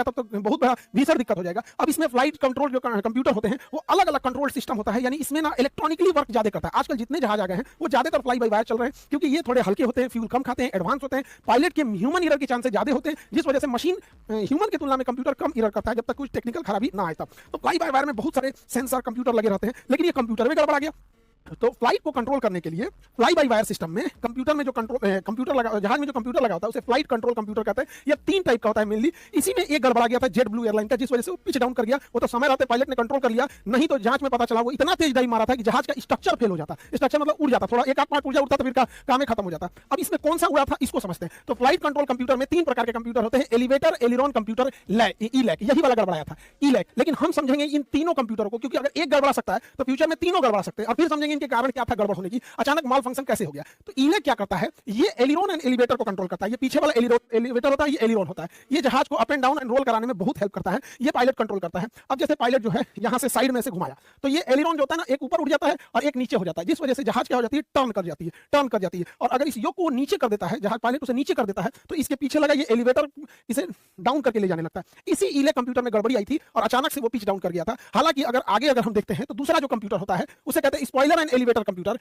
तब तो बहुत बड़ा भीषण दिक्कत हो जाएगा। अब इसमें फ्लाइट कंट्रोल जो कंप्यूटर होते हैं वो अलग अलग कंट्रोल सिस्टम होता है, यानी इसमें ना इलेक्ट्रॉनिकली वर्क ज्यादा करता है। आजकल जितने जहाज आ गए हैं वो ज्यादातर फ्लाई बाय वायर चल रहे हैं, क्योंकि ये थोड़े हल्के होते हैं, फ्यूल कम खाते हैं, एडवांस होते हैं, पायलट के ह्यूमन एरर के चांसेस ज्यादा होते हैं, जिस वजह से मशीन ह्यूमन की तुलना में कंप्यूटर कम एरर करता है जब तक कुछ टेक्निकल खराबी ना आए तब। तो फ्लाई बाय वायर में बहुत सारे सेंसर कंप्यूटर लगे रहते हैं, लेकिन ये कंप्यूटर में गड़बड़ा गया। तो फ्लाइट को कंट्रोल करने के लिए फ्लाई बाय वायर सिस्टम में कंप्यूटर में जो कंप्यूटर लगा, जहाज में जो कंप्यूटर लगा होता है उसे फ्लाइट कंट्रोल कंप्यूटर कहते हैं। ये 3 टाइप का होता है मेनली। इसी में एक गड़बड़ा गया था जेट ब्लू एयरलाइन का, जिस वजह से वो पिच डाउन कर गया। वो तो समय रहते पायलट ने कंट्रोल कर लिया, नहीं तो जांच में पता चला वो इतना तेज डाइव मारा था कि जहाज का स्ट्रक्चर फेल हो जाता। स्ट्रक्चर मतलब उड़ जाता, थोड़ा एक आध पार्ट उड़ जाता तो फिर काम खत्म हो जाता। अब इसमें कौन सा उड़ा था इसको समझते हैं। तो फ्लाइट कंट्रोल कंप्यूटर में 3 प्रकार के कंप्यूटर होते हैं, एलिवेटर, एलिरॉन कंप्यूटर, ई-लैक, यही वाला गड़बड़ाया था ई-लैक। लेकिन हम समझेंगे इन तीनों कंप्यूटर को, क्योंकि अगर एक गड़बड़ा सकता है तो फ्यूचर में तीनों गड़बड़ा सकते हैं, और फिर समझेंगे इनके कारण क्या था गड़बड़ होने की, अचानक माल फंक्शन कैसे हो गया। तो ई-लैक क्या करता है, ये एलिरॉन एंड एलिवेटर को कंट्रोल करता है। ये पीछे वाला एलिवेटर होता है, ये एलिरॉन होता है। ये जहाज को up and down and roll कराने में बहुत हेल्प करता है। ये पायलट कंट्रोल करता है। अब जैसे पायलट जो है यहां से साइड में से घुमाया तो ये एलिरॉन जो होता है ना, एक ऊपर उठ जाता है और एक नीचे हो जाता है, जिस वजह से जहाज क्या हो जाती है, टर्न कर जाती है। और अगर इस योग को नीचे कर देता है, जहाज पायलट उसे नीचे कर देता है, तो इसके पीछे लगा ये एलिवेटर इसे डाउन करके ले जाने लगता है। इसी ई-लैक कंप्यूटर में गड़बड़ी आई थी और अचानक से वो पिच डाउन कर गया था। हालांकि अगर हम देखते हैं तो दूसरा जो कंप्यूटर होता है उसे कहते हैं spoiler and elevator computer,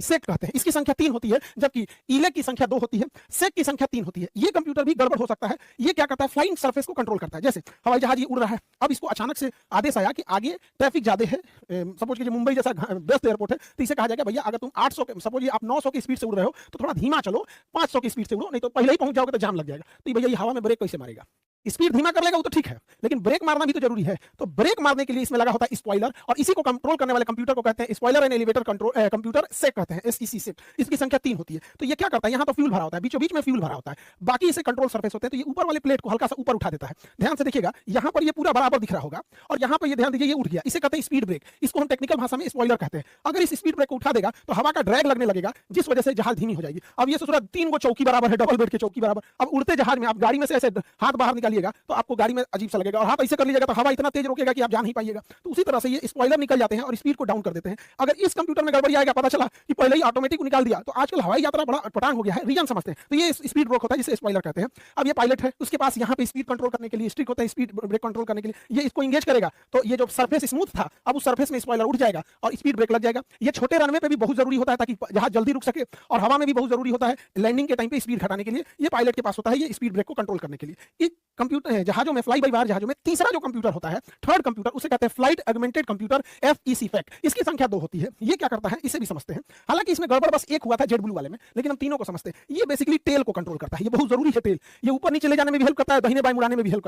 SEC कहते हैं। इसकी संख्या 3 होती है, जबकि ई-लैक की संख्या 2 होती है, सेक की संख्या 3 होती है। ये कंप्यूटर भी गड़बड़ हो सकता है। ये क्या करता है, फ्लाइंग सरफेस को कंट्रोल करता है। जैसे हवाई जहाज ये उड़ रहा है, अब इसको अचानक से आदेश आया कि आगे ट्रैफिक ज्यादा है, सपोज कीजिए मुंबई जैसा व्यस्त एयरपोर्ट है, तो इसे कहा जाएगा भैया अगर तुम 800 सपोज आप 900 की स्पीड से उड़ रहे हो तो थोड़ा धीमा चलो, 500 की स्पीड से उड़ो, नहीं तो पहले ही पहुंच जाओगे तो जाम लग जाएगा। तो भैया ये हवा में ब्रेक कैसे मारेगा, स्पीड धीमा कर लेगा वो तो ठीक है, लेकिन ब्रेक मारना भी तो जरूरी है। तो ब्रेक मारने के लिए इसमें लगा होता है स्पॉइलर, और इसी को कंट्रोल करने वाले कंप्यूटर को कहते हैं spoiler and elevator control computer, SEC कहते हैं, एसईसी सेक। इसकी संख्या 3 होती है। तो ये क्या करता है, यहाँ तो फ्यूल भरा होता है, बीचों बीच में फ्यूल भरा होता है, बाकी इसे कंट्रोल सरफेस होते हैं। तो ये ऊपर वाले प्लेट को हल्का सा ऊपर उठा देता है। ध्यान से देखिएगा, यहाँ पर ये पूरा बराबर दिख रहा होगा, और यहाँ पर ये ध्यान दीजिए ये उठ गया, इसे कहते हैं स्पीड ब्रेक। इसको हम टेक्निकल भाषा में स्पॉइलर कहते हैं। अगर इस स्पीड ब्रेक को उठा देगा तो हवा का ड्रैग लगने लगेगा, जिस वजह से जहाज धीमी हो जाएगी। अब ये सोच रहा 3 गो चौकी बराबर है, डबल बेड के चौकी बराबर। अब उड़ते जहाज में आप गाड़ी में से ऐसे हाथ बाहर निकालिएगा तो आपको गाड़ी में अजीब सा लगेगा, और हाथ ऐसे कर लीजिएगा तो हवा इतना तेज रोकेगा कि आप जान ही पाइएगा। तो उसी तरह से ये स्पॉइलर निकल जाते हैं और स्पीड को डाउन कर देते हैं। अगर इस कंप्यूटर में गड़बड़ी आएगा, पता चला कि पहले ही ऑटोमेटिक निकाल दिया, तो आजकल हवाई यात्रा बड़ा पटांग हो गया है, रीजन समझते हैं। तो ये स्पीड ब्रेक होता है जिसे स्पॉइलर कहते हैं। अब ये पायलट है, उसके पास यहाँ पे स्पीड कंट्रोल करने के लिए स्टिक होता है, स्पीड ब्रेक कंट्रोल करने के लिए ये इसको इंगेज करेगा, तो ये जो सरफेस स्मूथ था अब उस सरफेस में स्पॉइलर उठ जाएगा और स्पीड ब्रेक लग जाएगा। ये छोटे रनवे पे भी बहुत जरूरी होता है ताकि जहाज जल्दी रुक सके, और हवा में भी बहुत जरूरी होता है लैंडिंग के टाइम पे स्पीड घटाने के लिए। ये पायलट के पास होता है, ये स्पीड ब्रेक को कंट्रोल करने के लिए। ये कंप्यूटर जहाजों में, फ्लाई बाय वायर जहाजों में तीसरा जो कंप्यूटर होता है, थर्ड कंप्यूटर, उसे कहते हैं फ्लाइट ऑगमेंटेड कंप्यूटर, एफईसी फैक। इसकी संख्या 2 होती है। ये क्या करता है इसे भी समझते हैं। हालांकि इसमें गड़बड़ बस एक हुआ था जेट ब्लू वाले में, लेकिन हम तीनों को समझते हैं। ये बेसिकली टेल को कंट्रोल करता है। ये बहुत जरूरी है टेल, ये ऊपर नीचे ले जाने में भी हेल्प करता है, दाहिने बाएं मुड़ाने में भी हेल्प